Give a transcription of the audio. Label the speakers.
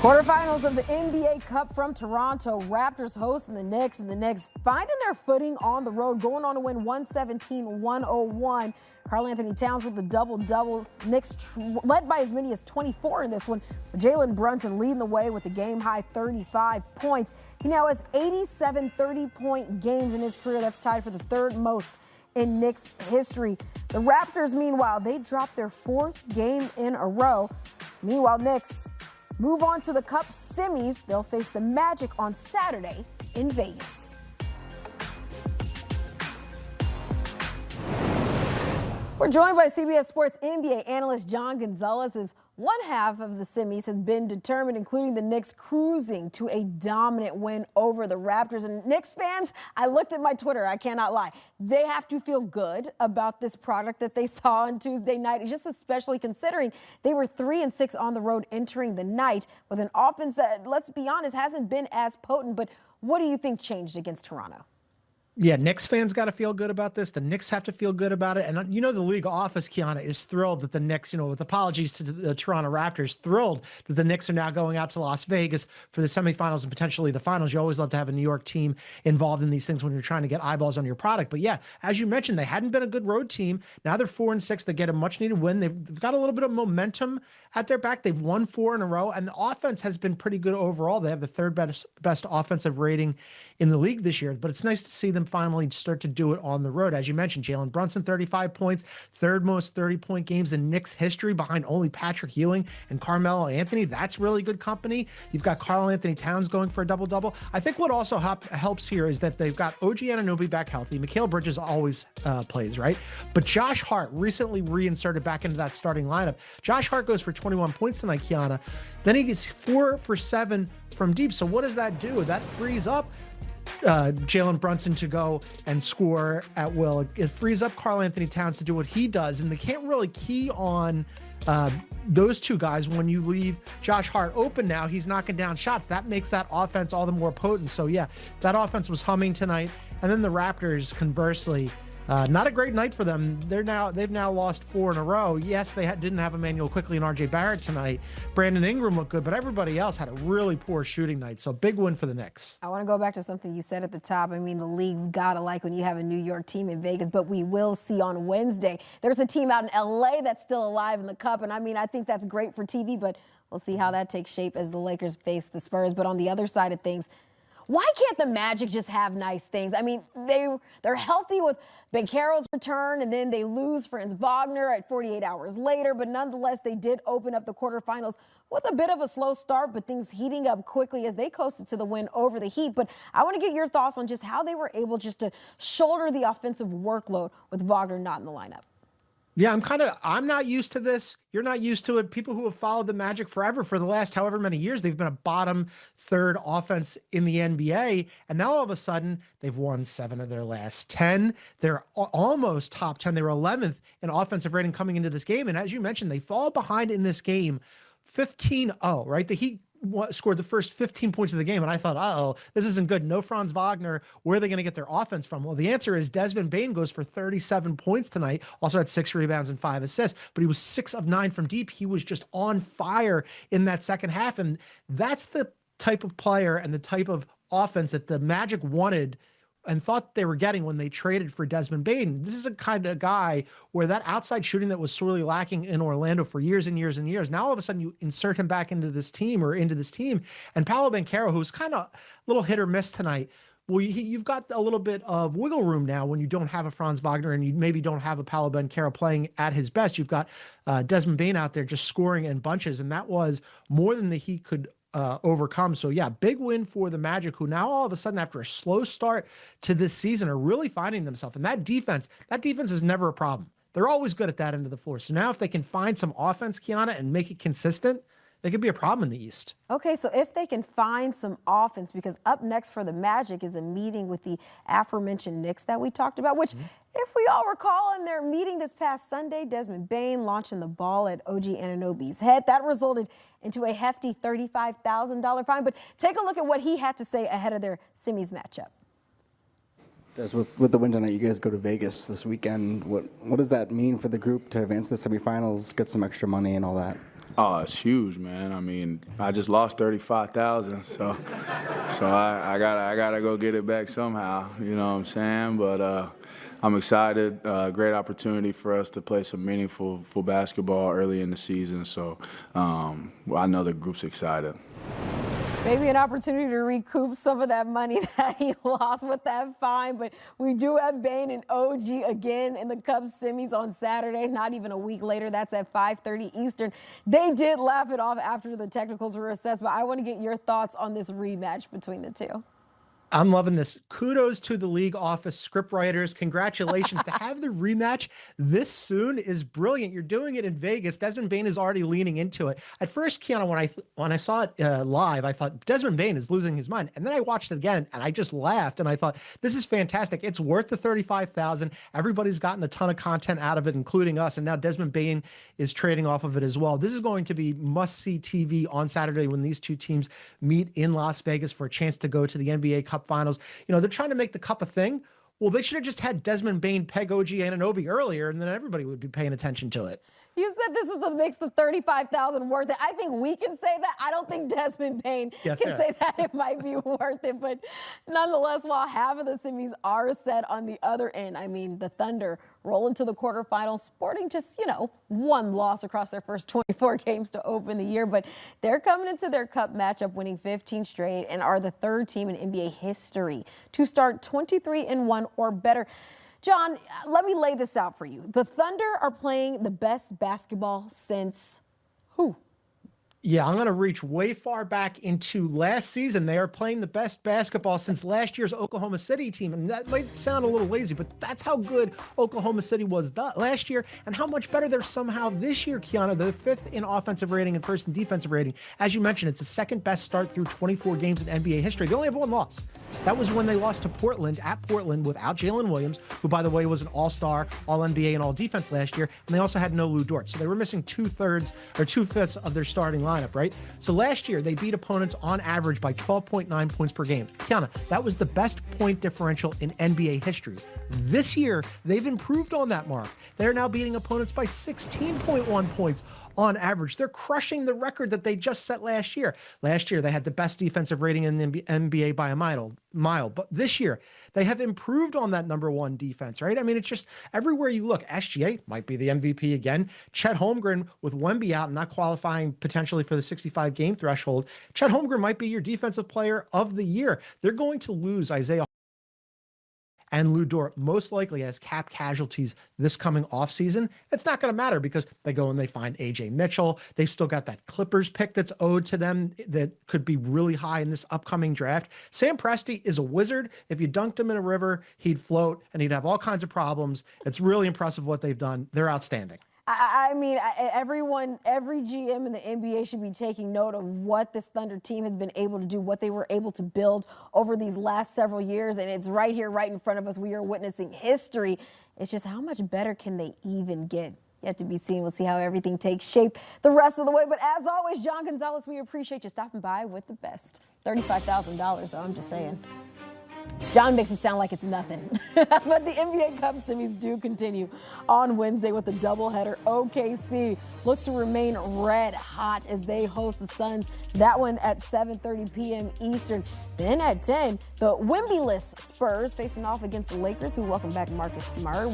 Speaker 1: Quarterfinals of the NBA Cup from Toronto. Raptors hosting the Knicks, and the Knicks finding their footing on the road, going on to win 117-101. Karl-Anthony Towns with the double-double. Knicks led by as many as 24 in this one. Jalen Brunson leading the way with a game-high 35 points. He now has 87 30-point games in his career. That's tied for the third most in Knicks history. The Raptors, meanwhile, they dropped their fourth game in a row. Meanwhile, Knicks move on to the Cup semis. They'll face the Magic on Saturday in Vegas. We're joined by CBS Sports NBA analyst John Gonzalez. As one half of the semis has been determined, including the Knicks cruising to a dominant win over the Raptors. And Knicks fans, I looked at my Twitter, I cannot lie. They have to feel good about this product that they saw on Tuesday night, just especially considering they were 3-6 on the road entering the night with an offense that, let's be honest, hasn't been as potent. But what do you think changed against Toronto?
Speaker 2: Yeah, Knicks fans got to feel good about this. The Knicks have to feel good about it. And, the league office, Kiana, is thrilled that the Knicks, with apologies to the Toronto Raptors, thrilled that the Knicks are now going out to Las Vegas for the semifinals and potentially the finals. You always love to have a New York team involved in these things when you're trying to get eyeballs on your product. But, yeah, as you mentioned, they hadn't been a good road team. Now they're 4-6. They get a much-needed win. They've got a little bit of momentum at their back. They've won 4 in a row, and the offense has been pretty good overall. They have the third best offensive rating in the league this year. But it's nice to see them finally start to do it on the road. As you mentioned, Jalen Brunson, 35 points, third most 30-point games in Knicks history behind only Patrick Ewing and Carmelo Anthony. That's really good company. You've got Karl-Anthony Towns going for a double-double. I think what also helps here is that they've got OG Anunoby back healthy. Mikal Bridges always plays, right? But Josh Hart recently reinserted back into that starting lineup. Josh Hart goes for 21 points tonight, Kiana. Then he gets 4 for 7 from deep. So what does that do? That frees up Jalen Brunson to go and score at will. It frees up Karl-Anthony Towns to do what he does, and they can't really key on those two guys when you leave Josh Hart open. Now he's knocking down shots. That makes that offense all the more potent. So yeah, that offense was humming tonight. And then the Raptors, conversely, not a great night for them. They've now lost 4 in a row. Yes, they didn't have Emmanuel Quickly and RJ Barrett tonight. Brandon Ingram looked good, but everybody else had a really poor shooting night. So big win for the Knicks.
Speaker 1: I want to go back to something you said at the top. I mean, the league's gotta like when you have a New York team in Vegas, but we will see on Wednesday. There's a team out in LA that's still alive in the Cup, and I think that's great for TV, but we'll see how that takes shape as the Lakers face the Spurs. But on the other side of things, why can't the Magic just have nice things? I mean, they're healthy with Banchero's return, and then they lose Franz Wagner at 48 hours later. But nonetheless, they did open up the quarterfinals with a bit of a slow start, but things heating up quickly as they coasted to the win over the Heat. But I want to get your thoughts on just how they were able just to shoulder the offensive workload with Wagner not in the lineup.
Speaker 2: Yeah, I'm not used to this. You're not used to it. People who have followed the Magic forever, for the last however many years, they've been a bottom third offense in the NBA. And now all of a sudden, they've won 7 of their last 10. They're almost top 10. They were 11th in offensive rating coming into this game. And as you mentioned, they fall behind in this game 15-0, right? The Heat scored the first 15 points of the game, and I thought, this isn't good. No Franz Wagner. Where are they going to get their offense from? Well, the answer is Desmond Bane goes for 37 points tonight, also had 6 rebounds and 5 assists, but he was 6 of 9 from deep. He was just on fire in that second half, and that's the type of player and the type of offense that the Magic wanted and thought they were getting when they traded for Desmond Bane. This is a kind of guy where that outside shooting that was sorely lacking in Orlando for years and years and years, now all of a sudden you insert him back into this team, and Paolo Banchero, who's kind of a little hit or miss tonight. Well, you've got a little bit of wiggle room now when you don't have a Franz Wagner and you maybe don't have a Paolo Banchero playing at his best. You've got Desmond Bane out there just scoring in bunches, and that was more than the Heat could overcome. So yeah, big win for the Magic, who now all of a sudden, after a slow start to this season, are really finding themselves. And that defense is never a problem. They're always good at that end of the floor. So now if they can find some offense, Kiana, and make it consistent, they could be a problem in the East.
Speaker 1: Okay, so if they can find some offense, because up next for the Magic is a meeting with the aforementioned Knicks that we talked about, which, if we all recall, in their meeting this past Sunday, Desmond Bane launching the ball at OG Anunoby's head. That resulted into a hefty $35,000 fine. But take a look at what he had to say ahead of their semis matchup.
Speaker 3: With the win tonight, you guys go to Vegas this weekend. What does that mean for the group to advance to the semifinals, get some extra money and all that?
Speaker 4: Oh, it's huge, man. I mean, I just lost 35,000, so I gotta go get it back somehow. You know what I'm saying? But I'm excited. Great opportunity for us to play some meaningful basketball early in the season. So I know the group's excited.
Speaker 1: Maybe an opportunity to recoup some of that money that he lost with that fine. But we do have Bane and OG again in the Cup semis on Saturday, not even a week later. That's at 5:30 Eastern. They did laugh it off after the technicals were assessed, but I want to get your thoughts on this rematch between the two.
Speaker 2: I'm loving this. Kudos to the league office script writers. Congratulations. To have the rematch this soon is brilliant. You're doing it in Vegas. Desmond Bane is already leaning into it. At first, Kiana, when I saw it live, I thought Desmond Bane is losing his mind. And then I watched it again and I just laughed and I thought, this is fantastic. It's worth the 35,000. Everybody's gotten a ton of content out of it, including us. And now Desmond Bane is trading off of it as well. This is going to be must-see TV on Saturday when these two teams meet in Las Vegas for a chance to go to the NBA Cup Finals. You know, they're trying to make the Cup a thing. Well, they should have just had Desmond Bane peg OG Anunoby earlier, and then everybody would be paying attention to it.
Speaker 1: You said this is what makes the 35,000 worth it. I think we can say that. I don't think Desmond Bane can say that it might be worth it. But nonetheless, while half of the semis are set on the other end, I mean, the Thunder roll into the quarterfinals, sporting just, one loss across their first 24 games to open the year. But they're coming into their Cup matchup winning 15 straight and are the third team in NBA history to start 23-1 or better. John, let me lay this out for you. The Thunder are playing the best basketball since who?
Speaker 2: Yeah, I'm going to reach way far back into last season. They are playing the best basketball since last year's Oklahoma City team. And that might sound a little lazy, but that's how good Oklahoma City was last year and how much better they're somehow this year, Kiana. They're fifth in offensive rating and first in defensive rating. As you mentioned, it's the second best start through 24 games in NBA history. They only have one loss. That was when they lost to Portland at Portland without Jalen Williams, who, by the way, was an all-star, all-NBA, and all-defense last year. And they also had no Lou Dort. So they were missing two-fifths of their starting lineup, right? So last year, they beat opponents on average by 12.9 points per game. Kiana, that was the best point differential in NBA history. This year, they've improved on that mark. They're now beating opponents by 16.1 points on average. They're crushing the record that they just set last year. Last year, they had the best defensive rating in the NBA by a mile. But this year, they have improved on that number one defense, right? I mean, it's just everywhere you look. SGA might be the MVP again. Chet Holmgren, with Wemby out and not qualifying potentially for the 65-game threshold, Chet Holmgren might be your defensive player of the year. They're going to lose Isaiah and Lou Dort most likely as cap casualties this coming offseason. It's not going to matter because they go and they find AJ Mitchell. They still got that Clippers pick that's owed to them that could be really high in this upcoming draft. Sam Presti is a wizard. If you dunked him in a river, he'd float and he'd have all kinds of problems. It's really impressive what they've done. They're outstanding.
Speaker 1: I mean, every GM in the NBA should be taking note of what this Thunder team has been able to do, what they were able to build over these last several years. And it's right here, right in front of us. We are witnessing history. It's just how much better can they even get? Yet to be seen. We'll see how everything takes shape the rest of the way. But as always, John Gonzalez, we appreciate you stopping by with the best. $35,000, though, I'm just saying. John makes it sound like it's nothing. But the NBA Cup semis do continue on Wednesday with a doubleheader. OKC looks to remain red hot as they host the Suns. That one at 7:30 p.m. Eastern. Then at 10, the Wemby-less Spurs facing off against the Lakers, who welcome back Marcus Smart.